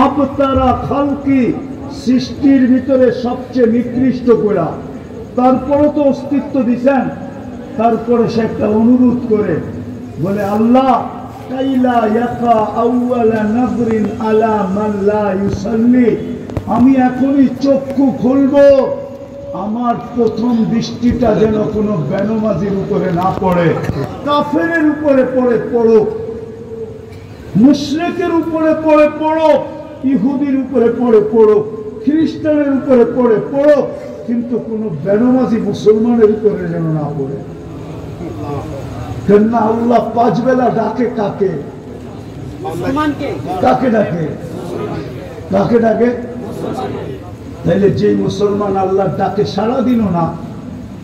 আবতারা খালকি, সৃষ্টির ভিতরে সবচেয়ে নিকৃষ্ট করা, তারপরে তো অস্তিত্ব দিছেন। তারপরে সে একটা অনুরোধ করে বলে, আল্লাহ কাইলা ইয়াকা আউয়ালা নাজরিন আলা মান লা ইউসাল্লি, আমি এখনই চক্ষু খুলবো, আমার প্রথম দৃষ্টিটা যেন কোনো বেনমাজির উপরে না পড়ে, কাফেরের উপরে পড়ুক, মুশরিকের উপরে পড়ুক, ইহুদির উপরে পড়ুক, খ্রিস্টানের উপরে পড়ুক, কিন্তু কোনো বেনমাজি মুসলমানের উপরে যেন না পড়ে। কেননা আল্লাহ 5 বেলা ডাকে কাকে? কাকে ডাকে? কাকে ডাকে? তাইলে যে মুসলমান আল্লাহ ডাকে সারা দিনও না,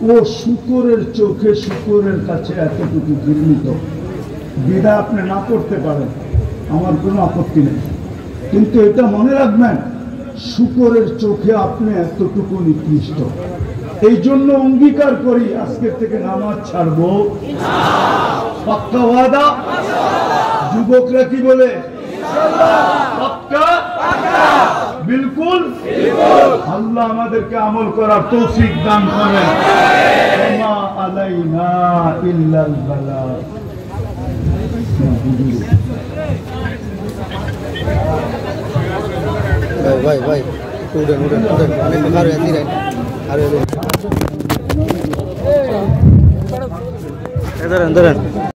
ও শুকরের চোখে শুকরের কাছে এতটুকু ঘৃণিত। বিদা আপনি না করতে পারেন, আমার কোনো আপত্তি নেই, কিন্তু এটা মনে রাখবেন, শুকরের চোখে আপনি এতটুকু নিকৃষ্ট। এই জন্য অঙ্গীকার করি আজকের থেকে নামাজ ছাড়বো। পাক্কা ওয়াদা? যুবকরা কি বলে? পাক্কা? বিলকুল। আল্লাহ আমাদেরকে আমল করার তৌফিক দান করেন। ওমা আলাইনা ইল্লাল বালাগ। ভাই উঠেন ধরেন